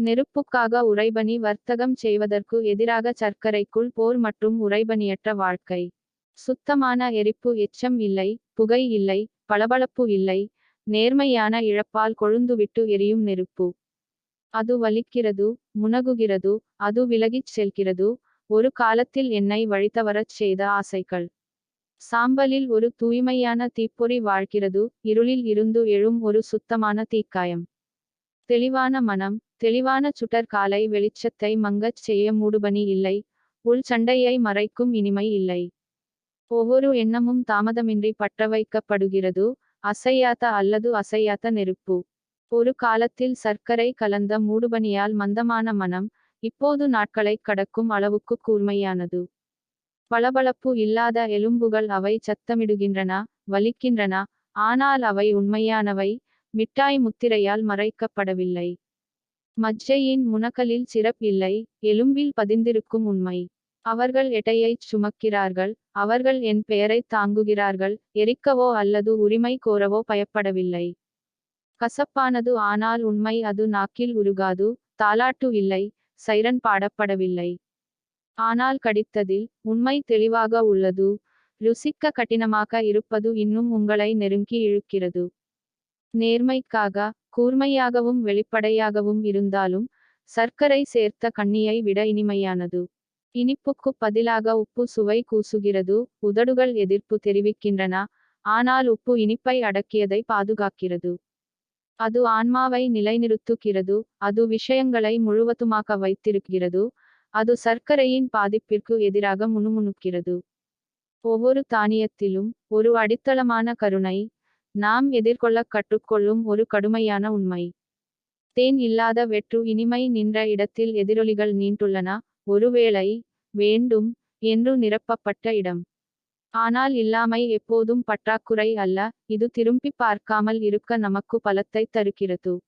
நெருப்புக்காக உறைபனி வர்த்தகம் செய்வதற்கு எதிராக சர்க்கரைக்குள் போர் மற்றும் உறைபனியற்ற வாழ்க்கை. சுத்தமான எரிப்பு எச்சம் இல்லை, புகை இல்லை, பளபளப்பு இல்லை, நேர்மையான இழப்பால் கொழுந்துவிட்டு எரியும் நெருப்பு. அது வலிக்கிறது, முனகுகிறது, அது விலகிச் செல்கிறது, ஒரு காலத்தில் என்னை வழித்தவரச் செய்த ஆசைகள். சாம்பலில் ஒரு தூய்மையான தீப்பொறி வாழ்கிறது, இருளில் இருந்து எழும் ஒரு சுத்தமான தீக்காயம். தெளிவான மனம், தெளிவான சுடர் காலை வெளிச்சத்தை மங்கச் செய்ய மூடுபனி இல்லை, உள் சண்டையை மறைக்கும் இனிமை இல்லை. ஒவ்வொரு எண்ணமும் தாமதமின்றி பற்றவைக்கப்படுகிறது, அசையாத அல்லது அசையாத நெருப்பு. ஒரு காலத்தில் சர்க்கரை கலந்த மூடுபனியால் மந்தமான மனம், இப்போது நாட்களைக் கடக்கும் அளவுக்கு கூர்மையானது. பளபளப்பு இல்லாத எலும்புகள் அவை சத்தமிடுகின்றன, வலிக்கின்றன, ஆனால் அவை உண்மையானவை, மிட்டாய் முத்திரையால் மறைக்கப்படவில்லை. மஜ்ஜையின் முனகலில் சிரப் இல்லை, எலும்பில் பதிந்திருக்கும் உண்மை. அவர்கள் எடையைச் சுமக்கிறார்கள், அவர்கள் என் பெயரைத் தாங்குகிறார்கள், எரிக்கவோ அல்லது உரிமை கோரவோ பயப்படவில்லை. கசப்பானது ஆனால் உண்மை அது நாக்கில் உருகாது, தாலாட்டு இல்லை, சைரன் பாடப்படவில்லை. ஆனால் கடித்ததில், உண்மை தெளிவாக உள்ளது. ருசிக்க கடினமாக இருப்பது இன்னும் உங்களை நெருங்கி இழுக்கிறது. நேர்மைக்காக, கூர்மையாகவும் வெளிப்படையாகவும் இருந்தாலும், சர்க்கரை சேர்த்த கண்ணியை விட இனிமையானது. இனிப்புக்கு பதிலாக உப்பு சுவை கூசுகிறது, உதடுகள் எதிர்ப்பு தெரிவிக்கின்றன, ஆனால் உப்பு இனிப்பை அடக்கியதை பாதுகாக்கிறது. அது ஆன்மாவை நிலைநிறுத்துகிறது, அது விஷயங்களை முழுவதுமாக வைத்திருக்கிறது, அது சர்க்கரையின் பாதிப்பிற்கு எதிராக முணுமுணுக்கிறது. ஒவ்வொரு தானியத்திலும் ஒரு அடித்தளமான கருணை, நாம் எதிர்கொள்ளக் கற்றுக்கொள்ளும் ஒரு கடுமையான உண்மை. தேன் இல்லாத வெற்று இனிமை நின்ற இடத்தில் எதிரொலிகள் நீண்டுள்ளன, ஒருவேளை வேண்டும் என்று நிரப்பப்பட்ட இடம். ஆனால் இல்லாமை எப்போதும் பற்றாக்குறை அல்ல, இது திரும்பிப் பார்க்காமல் இருக்க நமக்கு பலத்தை தருகிறது.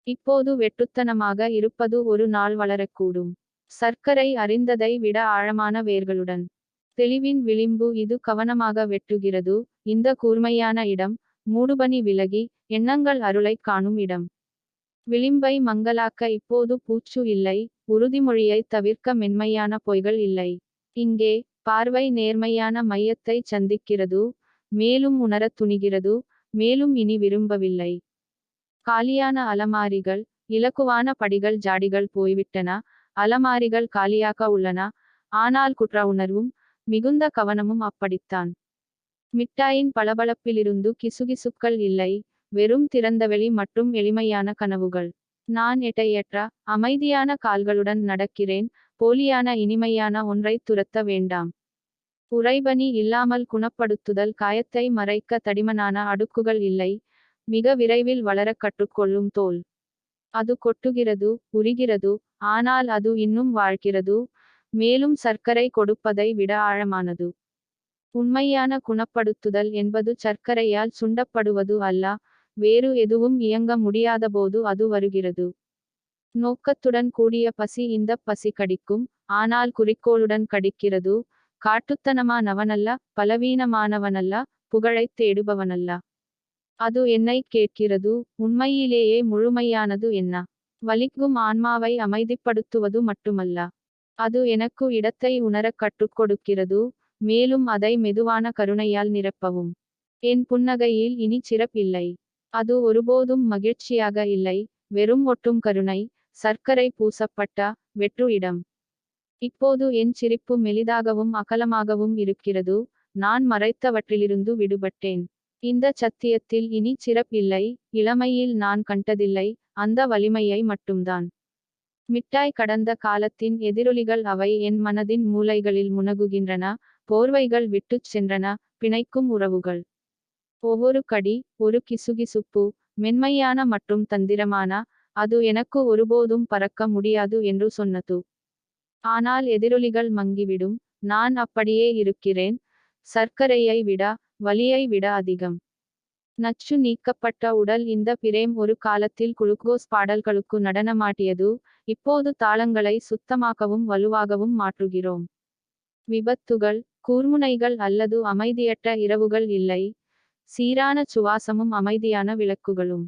இப்போது வெற்றுத்தனமாக இருப்பது ஒரு நாள் வளரக்கூடும். சர்க்கரை அறிந்ததை விட ஆழமான வேர்களுடன். தெளிவின் விளிம்பு இது கவனமாக வெட்டுகிறது, இந்த கூர்மையான இடம், மூடுபனி விலகி, எண்ணங்கள் அருளைக் காணும் இடம். விளிம்பை மங்கலாக்க இப்போது பூச்சு இல்லை, உறுதிமொழியை தவிர்க்க மென்மையான பொய்கள் இல்லை. இங்கே, பார்வை நேர்மையான மையத்தை சந்திக்கிறது, மேலும் உணரத் துணிகிறது, மேலும் இனி விரும்பவில்லை. காலியான அலமாரிகள், இலகுவான படிகள் ஜாடிகள் போய்விட்டன, அலமாரிகள் காலியாக உள்ளன, ஆனால் குற்ற உணர்வும், மிகுந்த கவனமும் அப்படித்தான். மிட்டாயின் பளபளப்பிலிருந்து கிசுகிசுக்கள் இல்லை, வெறும் திறந்தவெளி மற்றும் எளிமையான கனவுகள். நான் எடையற்ற, அமைதியான கால்களுடன் நடக்கிறேன், போலியான இனிமையான ஒன்றைத் துரத்த வேண்டாம். உறைபனி இல்லாமல் குணப்படுத்துதல் காயத்தை மறைக்க தடிமனான அடுக்குகள் இல்லை, மிக விரைவில் வளரக் கற்றுக்கொள்ளும் தோல். அது கொட்டுகிறது, உரிகிறது, ஆனால் அது இன்னும் வாழ்கிறது, மேலும் சர்க்கரை கொடுப்பதை விட ஆழமானது. உண்மையான குணப்படுத்துதல் என்பது சர்க்கரையால் சுண்டப்படுவது அல்ல, வேறு எதுவும் இயங்க முடியாதபோது அது வருகிறது. நோக்கத்துடன் கூடிய பசி இந்த பசி கடிக்கும், ஆனால் குறிக்கோளுடன் கடிக்கிறது, காட்டுத்தனமானவனல்ல, பலவீனமானவனல்ல, புகழைத் தேடுபவனல்ல. அது என்னைக் கேட்கிறது, உண்மையிலேயே முழுமையானது என்ன? வலிக்கும் ஆன்மாவை அமைதிப்படுத்துவது மட்டுமல்ல. அது எனக்கு இடத்தை உணரக் கற்றுக் கொடுக்கிறது, மேலும் அதை மெதுவான கருணையால் நிரப்பவும். என் புன்னகையில் இனி சிரப் இல்லை. அது ஒருபோதும் மகிழ்ச்சியாக இல்லை, வெறும் ஒட்டும் கருணை, சர்க்கரை பூசப்பட்ட, வெற்று இடம். இப்போது என் சிரிப்பு மெலிதாகவும் அகலமாகவும் இருக்கிறது, நான் மறைத்தவற்றிலிருந்து விடுபட்டேன். இந்த சத்தியத்தில் இனி சிரப் இல்லை, இளமையில் நான் கண்டதில்லை, அந்த வலிமையை மட்டும்தான். மிட்டாய் கடந்த காலத்தின் எதிரொலிகள் அவை என் மனதின் மூலைகளில் முனகுகின்றன, போர்வைகள் விட்டுச் சென்றன, பிணைக்கும் உறவுகள். ஒவ்வொரு கடி, ஒரு கிசுகிசுப்பு, மென்மையான மற்றும் தந்திரமான, அது எனக்கு ஒருபோதும் பறக்க முடியாது என்று சொன்னது. ஆனால் எதிரொலிகள் மங்கிவிடும், நான் அப்படியே இருக்கிறேன், சர்க்கரையை விட, வலியை விட அதிகம். நச்சு நீக்கப்பட்ட உடல் இந்த பிரேம் ஒரு காலத்தில் குளுக்கோஸ் பாடல்களுக்கு நடனமாட்டியது, இப்போது தாளங்களை சுத்தமாகவும் வலுவாகவும் மாற்றுகிறோம். விபத்துகள், கூர்முனைகள் அல்லது அமைதியற்ற இரவுகள் இல்லை, சீரான சுவாசமும் அமைதியான விளக்குகளும்.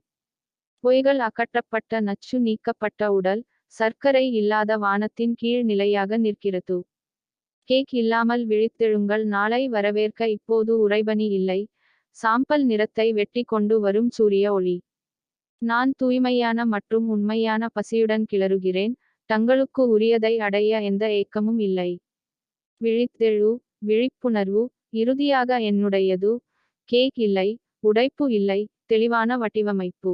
பொய்கள் அகற்றப்பட்ட நச்சு நீக்கப்பட்ட உடல் சர்க்கரை இல்லாத வானத்தின் கீழ் நிலையாக நிற்கிறது. கேக் இல்லாமல் விழித்தெழுங்கள், நாளை வரவேற்க இப்போது உறைபனி இல்லை. சாம்பல் நிறத்தை வெட்டி கொண்டு வரும் சூரிய ஒளி. நான் தூய்மையான மற்றும் உண்மையான பசியுடன் கிளறுகிறேன், தங்களுக்கு உரியதை அடைய எந்த ஏக்கமும் இல்லை. விழித்தெழு, விழிப்புணர்வு, இறுதியாக என்னுடையது. கேக் இல்லை, உடைப்பு இல்லை, தெளிவான வடிவமைப்பு.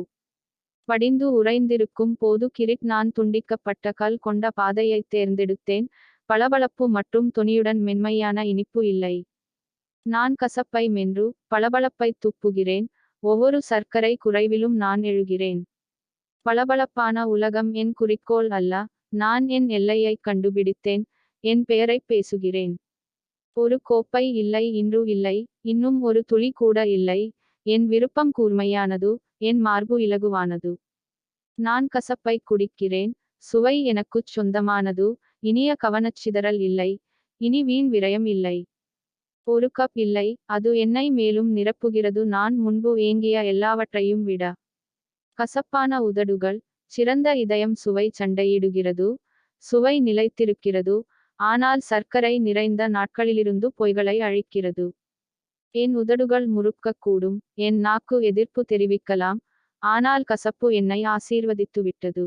படிந்து உறைந்திருக்கும் போது கிரிட் நான் துண்டிக்கப்பட்ட கல் கொண்ட பாதையை தேர்ந்தெடுத்தேன், பளபளப்பு மற்றும் தொனியுடன் மென்மையான இனிப்பு இல்லை. நான் கசப்பை மென்று பளபளப்பை துப்புகிறேன், ஒவ்வொரு சர்க்கரை குறைவிலும் நான் எழுகிறேன். பளபளப்பான உலகம் என் குறிக்கோள் அல்ல, நான் என் எல்லையை கண்டுபிடித்தேன், என் பெயரைப் பேசுகிறேன். ஒரு கோப்பை இல்லை, இன்று இல்லை, இன்னும் ஒரு துளி கூட இல்லை. என் விருப்பம் கூர்மையானது, என் மார்பு இலகுவானது. நான் கசப்பை குடிக்கிறேன், சுவை எனக்குச் சொந்தமானது. இனிய கவனச்சிதறல் இல்லை, இனி வீண் விரயம் இல்லை. ஒரு கப் இல்லை, அது என்னை மேலும் நிரப்புகிறது, நான் முன்பு ஏங்கிய எல்லாவற்றையும் விட. கசப்பான உதடுகள், சிறந்த இதயம் சுவை சண்டையிடுகிறது, சுவை நிலைத்திருக்கிறது, ஆனால் சர்க்கரை நிறைந்த நாட்களிலிருந்து பொய்களை அழிக்கிறது. என் உதடுகள் முறுக்கக்கூடும், என் நாக்கு எதிர்ப்பு தெரிவிக்கலாம், ஆனால் கசப்பு என்னை ஆசீர்வதித்துவிட்டது.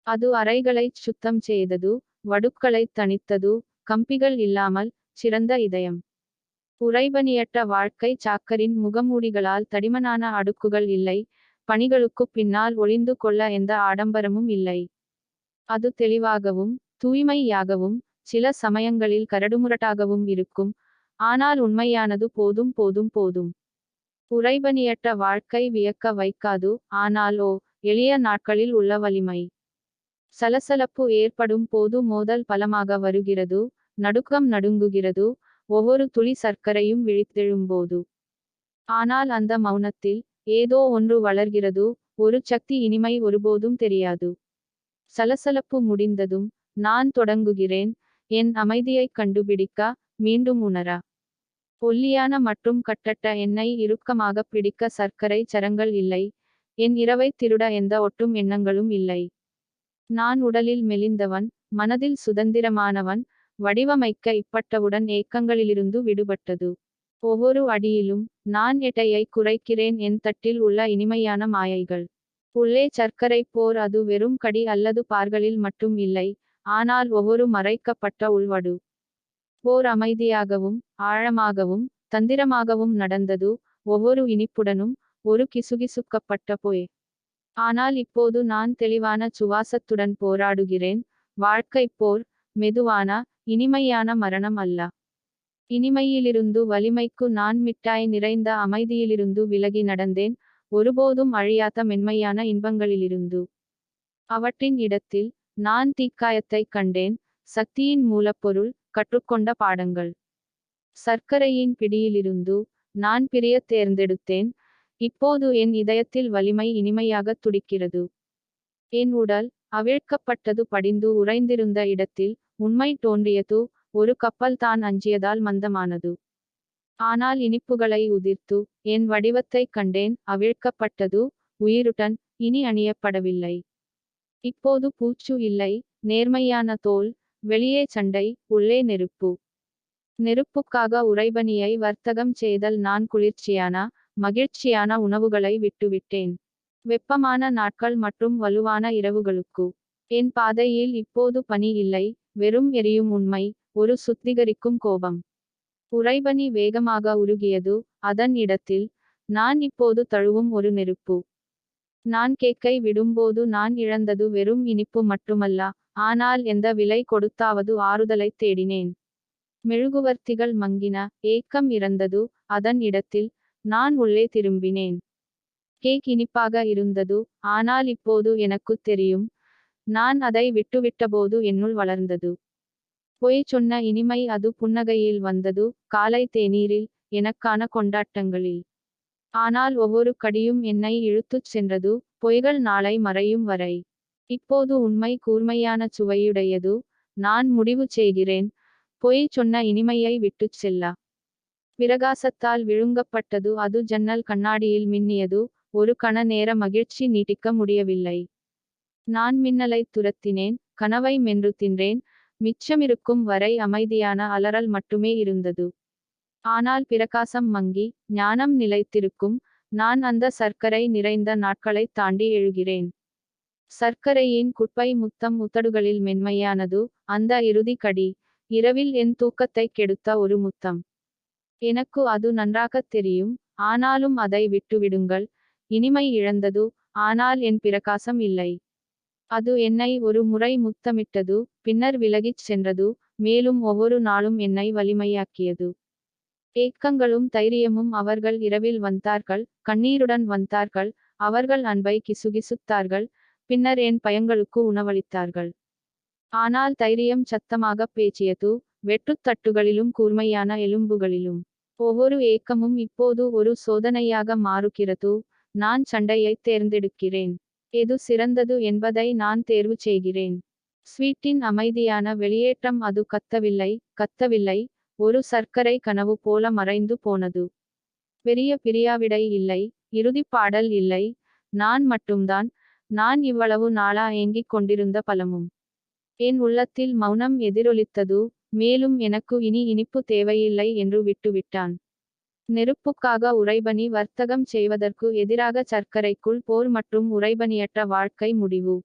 அது அறைகளைச் சுத்தம் செய்தது, வடுக்களைத் தணித்தது, கம்பிகள் இல்லாமல், சிறந்த இதயம். உறைபனியற்ற வாழ்க்கை சாக்கரின் முகமூடிகளால் தடிமனான அடுக்குகள் இல்லை, பணிகளுக்குப் பின்னால் ஒளிந்து கொள்ள எந்த ஆடம்பரமும் இல்லை. அது தெளிவாகவும், தூய்மையாகவும், சில சமயங்களில் கரடுமுரட்டாகவும் இருக்கும், ஆனால் உண்மையானது. போதும் போதும் போதும். உறைபனியற்ற வாழ்க்கை வியக்க வைக்காது, ஆனால் எளிய நாட்களில் உள்ள வலிமை. சலசலப்பு ஏற்படும் போது மோதல் பலமாக வருகிறது, நடுக்கம் நடுங்குகிறது, ஒவ்வொரு துளி சர்க்கரையும் விழித்தெழும்போது. ஆனால் அந்த மௌனத்தில் ஏதோ ஒன்று வளர்கிறது, ஒரு சக்தி, இனிமை ஒருபோதும் தெரியாது. சலசலப்பு முடிந்ததும் நான் தொடங்குகிறேன், என் அமைதியைக் கண்டுபிடிக்க, மீண்டும் உணர. ஒல்லியான மற்றும் கட்டட்ட என்னை இறுக்கமாகப் பிடிக்க சர்க்கரை சரங்கள் இல்லை, என் இரவைத் திருட எந்த ஒட்டும் எண்ணங்களும் இல்லை. நான் உடலில் மெலிந்தவன், மனதில் சுதந்திரமானவன், வடிவமைக்க இப்பட்டவுடன் ஏக்கங்களிலிருந்து விடுபட்டது. ஒவ்வொரு அடியிலும் நான் எடையை குறைக்கிறேன், என் தட்டில் உள்ள இனிமையான மாயைகள். உள்ளே சர்க்கரை போர், அது வெறும் கடி அல்லது பார்களில் மட்டும் இல்லை, ஆனால் ஒவ்வொரு மறைக்கப்பட்ட உள்வடு. போர் அமைதியாகவும், ஆழமாகவும், தந்திரமாகவும் நடந்தது, ஒவ்வொரு இனிப்புடனும், ஒரு கிசுகிசுக்கப்பட்ட பொய். ஆனால் இப்போது நான் தெளிவான சுவாசத்துடன் போராடுகிறேன். வாழ்க்கை போர், மெதுவான, இனிமையான மரணம் அல்ல. இனிமையிலிருந்து வலிமைக்கு நான் மிட்டாய் நிறைந்த அமைதியிலிருந்து விலகி நடந்தேன், ஒருபோதும் அழியாத மென்மையான இன்பங்களிலிருந்து. அவற்றின் இடத்தில் நான் தீக்காயத்தைக் கண்டேன், சக்தியின் மூலப்பொருள், கற்றுக்கொண்ட பாடங்கள். சர்க்கரையின் பிடியிலிருந்து நான் பிரியத் தேர்ந்தெடுத்தேன், இப்போது என் இதயத்தில் வலிமை இனிமையாகத் துடிக்கிறது. என் உடல் அவிழ்க்கப்பட்டது, படிந்து உறைந்திருந்த இடத்தில் உண்மை தோன்றியது, ஒரு கப்பல் தான் அஞ்சியதால் மந்தமானது. ஆனால் இனிப்புகளை உதிர்த்து என் வடிவத்தைக் கண்டேன், அவிழ்க்கப்பட்டது, உயிருடன், இனி அணியப்படவில்லை. இப்போது பூச்சு இல்லை, நேர்மையான தோல், வெளியே சண்டை, உள்ளே நெருப்பு. நெருப்புக்காக உறைபனியை வர்த்தகம் செய்தல். நான் குளிர்ச்சியான, மகிழ்ச்சியான உணவுகளை விட்டுவிட்டேன், வெப்பமான நாட்கள் மற்றும் வலுவான இரவுகளுக்கு. என் பாதையில் இப்போது பனி இல்லை, வெறும் எரியும் உண்மை, ஒரு சுத்திகரிக்கும் கோபம். உறைபனி வேகமாக உருகியது, அதன் இடத்தில் நான் இப்போது தழுவும் ஒரு நெருப்பு. நான் கேக்கை விடும்போது நான் இழந்தது வெறும் இனிப்பு மட்டுமல்ல, ஆனால் எந்த விலை கொடுத்தாவது ஆறுதலைத் தேடினேன். மெழுகுவர்த்திகள் மங்கின, ஏக்கம் இறந்தது, அதன் இடத்தில் நான் உள்ளே திரும்பினேன். கேக் இனிப்பாக இருந்தது, ஆனால் இப்போது எனக்குத் தெரியும், நான் அதை விட்டுவிட்டபோது என்னுள் வளர்ந்தது பொய் சொன்ன இனிமை. அது புன்னகையில் வந்தது, காலை தேநீரில், எனக்கான கொண்டாட்டங்களில். ஆனால் ஒவ்வொரு கடியும் என்னை இழுத்துச் சென்றது, பொய்கள் நாளை மறையும் வரை. இப்போது உண்மை கூர்மையான சுவையுடையது, நான் முடிவு செய்கிறேன், பொய் சொன்ன இனிமையை விட்டுச் செல்ல. பிரகாசத்தால் விழுங்கப்பட்டது, அது ஜன்னல் கண்ணாடியில் மின்னியது, ஒரு கண நேர மகிழ்ச்சி நீட்டிக்க முடியவில்லை. நான் மின்னலை துரத்தினேன், கனவை மென்று தின்றேன், மிச்சமிருக்கும் வரை அமைதியான அலறல் மட்டுமே இருந்தது. ஆனால் பிரகாசம் மங்கி, ஞானம் நிலைத்திருக்கும், நான் அந்த சர்க்கரை நிறைந்த நாட்களைத் தாண்டி எழுகிறேன். சர்க்கரையின் குப்பை முத்தம் உதடுகளில் மென்மையானது, அந்த இறுதி கடி. இரவில் என் தூக்கத்தைக் கெடுத்த ஒரு முத்தம். எனக்கு அது நன்றாகத் தெரியும், ஆனாலும் அதை விட்டுவிடுங்கள். இனிமை இழந்தது, ஆனால் என் பிரகாசம் இல்லை. அது என்னை ஒரு முறை முத்தமிட்டது, பின்னர் விலகிச் சென்றது, மேலும் ஒவ்வொரு நாளும் என்னை வலிமையாக்கியது. ஏக்கங்களும் தைரியமும். அவர்கள் இரவில் வந்தார்கள், கண்ணீருடன் வந்தார்கள், அவர்கள் அன்பை கிசுகிசுத்தார்கள், பின்னர் என் பயங்களுக்கு உணவளித்தார்கள். ஆனால் தைரியம் சத்தமாகப் பேசியது, வெட்டுத்தட்டுகளிலும் கூர்மையான எலும்புகளிலும். ஒவ்வொரு ஏக்கமும் இப்போது ஒரு சோதனையாக மாறுகிறது. நான் சண்டையைத் தேர்ந்தெடுக்கிறேன். எது சிறந்தது என்பதை நான் தேர்வு செய்கிறேன். ஸ்வீட்டின் அமைதியான வெளியேற்றம். அது கத்தவில்லை, கத்தவில்லை, ஒரு சர்க்கரை கனவு போல மறைந்து போனது. பெரிய பிரியாவிடை இல்லை, இறுதிப் பாடல் இல்லை, நான் மட்டும்தான், நான் இவ்வளவு நாளா ஏங்கிக் கொண்டிருந்த பலமும். என் உள்ளத்தில் மௌனம் எதிரொலித்தது, மேலும் எனக்கு இனி இனிப்பு தேவையில்லை என்று விட்டுவிட்டான். நெருப்புக்காக உறைபனி வர்த்தகம் செய்வதற்கு எதிராக சர்க்கரைக்குள் போர் மற்றும் உறைபனியற்ற வாழ்க்கை முடிவு.